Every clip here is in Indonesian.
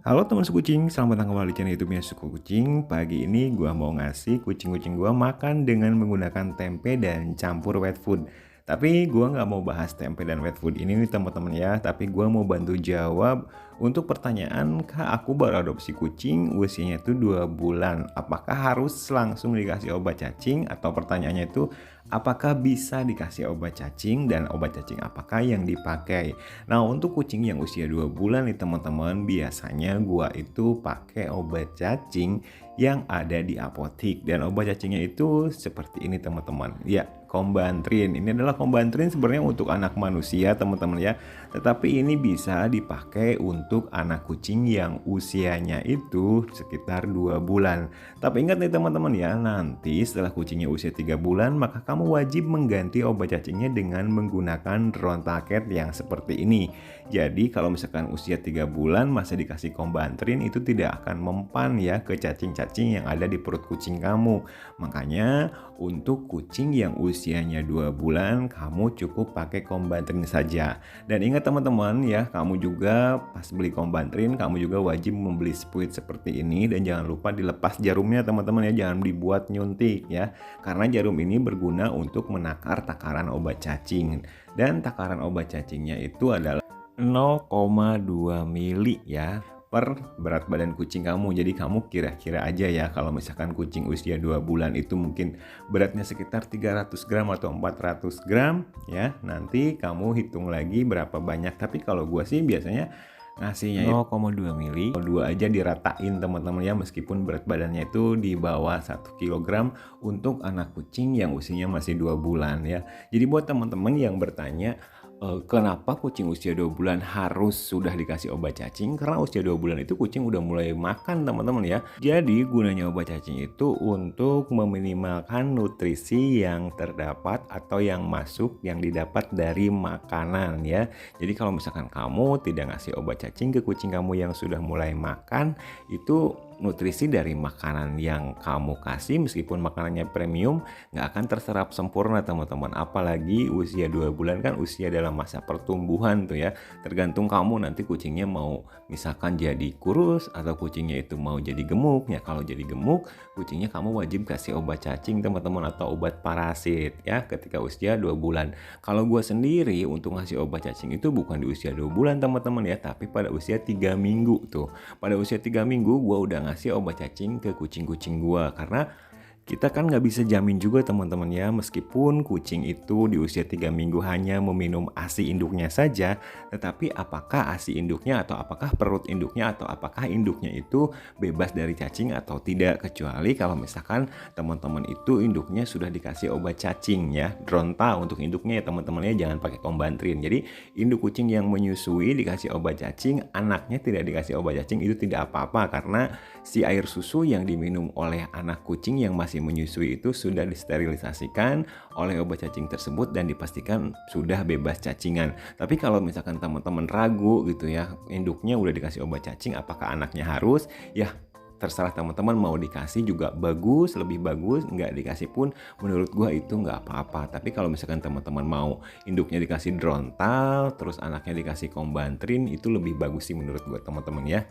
Halo teman sekucing, selamat datang kembali di channel YouTube-nya Suku Kucing. Pagi ini gua mau ngasih kucing-kucing gua makan dengan menggunakan tempe dan campur wet food. Tapi gua nggak mau bahas tempe dan wet food ini nih teman-teman ya. Tapi gua mau bantu jawab untuk pertanyaan, Kak, aku baru adopsi kucing, usianya itu 2 bulan. Apakah harus langsung dikasih obat cacing? Atau pertanyaannya itu, apakah bisa dikasih obat cacing dan obat cacing apakah yang dipakai? Nah, untuk kucing yang usia 2 bulan nih teman-teman, biasanya gua itu pakai obat cacing yang ada di apotik. Dan obat cacingnya itu seperti ini teman-teman. Ya, Combantrin. Ini adalah Combantrin sebenarnya untuk anak manusia teman-teman ya. Tetapi ini bisa dipakai untuk anak kucing yang usianya itu sekitar 2 bulan. Tapi ingat nih teman-teman ya, nanti setelah kucingnya usia 3 bulan, maka kamu wajib mengganti obat cacingnya dengan menggunakan Rontaket yang seperti ini. Jadi kalau misalkan usia 3 bulan masih dikasih Combantrin, itu tidak akan mempan ya ke cacing-cacing yang ada di perut kucing kamu. Makanya untuk kucing yang usianya 2 bulan, kamu cukup pakai Combantrin saja. Dan ingat teman-teman ya, kamu juga pas beli Combantrin, kamu juga wajib membeli spuit seperti ini. Dan jangan lupa dilepas jarumnya teman-teman ya, jangan dibuat nyuntik ya. Karena jarum ini berguna untuk menakar takaran obat cacing. Dan takaran obat cacingnya itu adalah 0,2 mili ya per berat badan kucing kamu. Jadi kamu kira-kira aja ya, kalau misalkan kucing usia 2 bulan itu mungkin beratnya sekitar 300 gram atau 400 gram ya. Nanti kamu hitung lagi berapa banyak. Tapi kalau gua sih biasanya ngasihnya 0,2 mili, 2 aja diratain teman-teman ya, meskipun berat badannya itu di bawah 1 kg untuk anak kucing yang usianya masih 2 bulan ya. Jadi buat teman-teman yang bertanya, kenapa kucing usia 2 bulan harus sudah dikasih obat cacing? Karena usia 2 bulan itu kucing udah mulai makan teman-teman ya. Jadi gunanya obat cacing itu untuk meminimalkan nutrisi yang terdapat atau yang masuk yang didapat dari makanan ya. Jadi kalau misalkan kamu tidak ngasih obat cacing ke kucing kamu yang sudah mulai makan, itu nutrisi dari makanan yang kamu kasih meskipun makanannya premium nggak akan terserap sempurna teman-teman. Apalagi usia 2 bulan kan usia dalam masa pertumbuhan tuh ya. Tergantung kamu nanti kucingnya mau misalkan jadi kurus atau kucingnya itu mau jadi gemuk ya. Kalau jadi gemuk, kucingnya kamu wajib kasih obat cacing teman-teman atau obat parasit ya ketika usia 2 bulan. Kalau gue sendiri untuk ngasih obat cacing itu bukan di usia 2 bulan teman-teman ya, tapi pada usia 3 minggu tuh. Pada usia 3 minggu gue udah ngasih obat cacing ke kucing-kucing gua. Karena kita kan nggak bisa jamin juga teman-teman ya, meskipun kucing itu di usia 3 minggu hanya meminum ASI induknya saja, tetapi apakah ASI induknya atau apakah perut induknya atau apakah induknya itu bebas dari cacing atau tidak, kecuali kalau misalkan teman-teman itu induknya sudah dikasih obat cacing ya, Dronta untuk induknya ya teman-teman ya, jangan pakai Combantrin. Jadi induk kucing yang menyusui dikasih obat cacing, anaknya tidak dikasih obat cacing, itu tidak apa-apa karena si air susu yang diminum oleh anak kucing yang masih menyusui itu sudah disterilisasikan oleh obat cacing tersebut dan dipastikan sudah bebas cacingan. Tapi kalau misalkan teman-teman ragu gitu ya, induknya udah dikasih obat cacing, apakah anaknya harus? Ya terserah teman-teman, mau dikasih juga bagus, lebih bagus, nggak dikasih pun menurut gua itu nggak apa-apa. Tapi kalau misalkan teman-teman mau induknya dikasih Drontal, terus anaknya dikasih Combantrin, itu lebih bagus sih menurut gua teman-teman ya.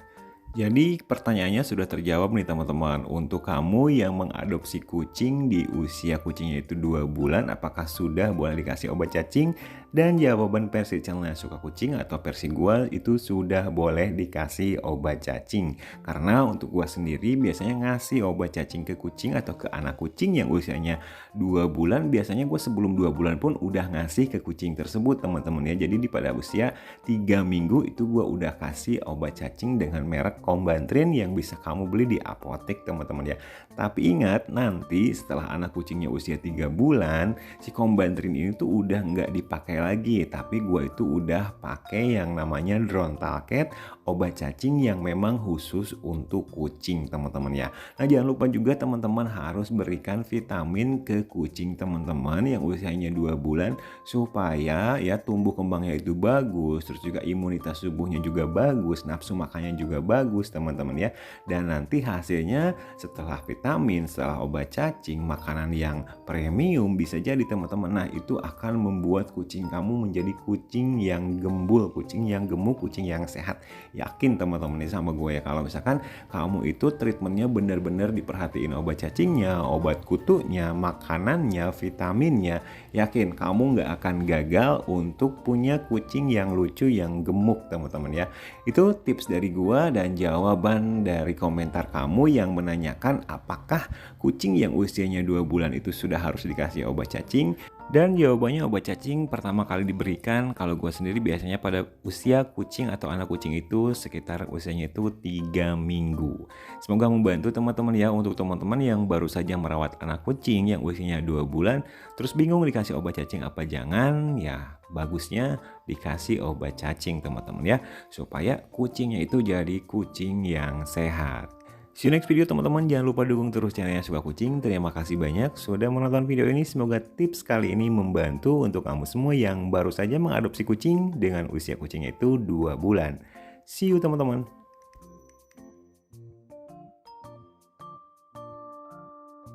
Jadi pertanyaannya sudah terjawab nih teman-teman. Untuk kamu yang mengadopsi kucing di usia kucingnya itu 2 bulan, apakah sudah boleh dikasih obat cacing? Dan jawaban versi channelnya Suka Kucing atau versi gua itu sudah boleh dikasih obat cacing. Karena untuk gua sendiri biasanya ngasih obat cacing ke kucing atau ke anak kucing yang usianya 2 bulan, biasanya gua sebelum 2 bulan pun udah ngasih ke kucing tersebut teman-teman ya. Jadi pada usia 3 minggu itu gua udah kasih obat cacing dengan merek Combantrin yang bisa kamu beli di apotek teman-teman ya. Tapi ingat, nanti setelah anak kucingnya usia 3 bulan, si Combantrin ini tuh udah nggak dipakai lagi, tapi gue itu udah pakai yang namanya Drontaket, obat cacing yang memang khusus untuk kucing teman-teman ya. Nah jangan lupa juga teman-teman harus berikan vitamin ke kucing teman-teman yang usianya 2 bulan supaya ya tumbuh kembangnya itu bagus, terus juga imunitas tubuhnya juga bagus, nafsu makannya juga bagus teman-teman ya. Dan nanti hasilnya setelah vitamin, setelah obat cacing, makanan yang premium bisa jadi teman-teman, nah itu akan membuat kucing kamu menjadi kucing yang gembul, kucing yang gemuk, kucing yang sehat. Yakin teman-teman nih sama gue ya, kalau misalkan kamu itu treatmentnya benar-benar diperhatiin, obat cacingnya, obat kutunya, makanannya, vitaminnya, yakin kamu nggak akan gagal untuk punya kucing yang lucu, yang gemuk teman-teman ya. Itu tips dari gua dan jawaban dari komentar kamu yang menanyakan apakah kucing yang usianya 2 bulan itu sudah harus dikasih obat cacing. Dan jawabannya obat cacing pertama kali diberikan kalau gua sendiri biasanya pada usia kucing atau anak kucing itu sekitar usianya itu 3 minggu. Semoga membantu teman-teman ya, untuk teman-teman yang baru saja merawat anak kucing yang usianya 2 bulan terus bingung dikasih obat cacing apa jangan, ya bagusnya dikasih obat cacing teman-teman ya, supaya kucingnya itu jadi kucing yang sehat. See you next video teman-teman, jangan lupa dukung terus channelnya Suka Kucing. Terima kasih banyak sudah menonton video ini, semoga tips kali ini membantu untuk kamu semua yang baru saja mengadopsi kucing dengan usia kucingnya itu 2 bulan. See you teman-teman.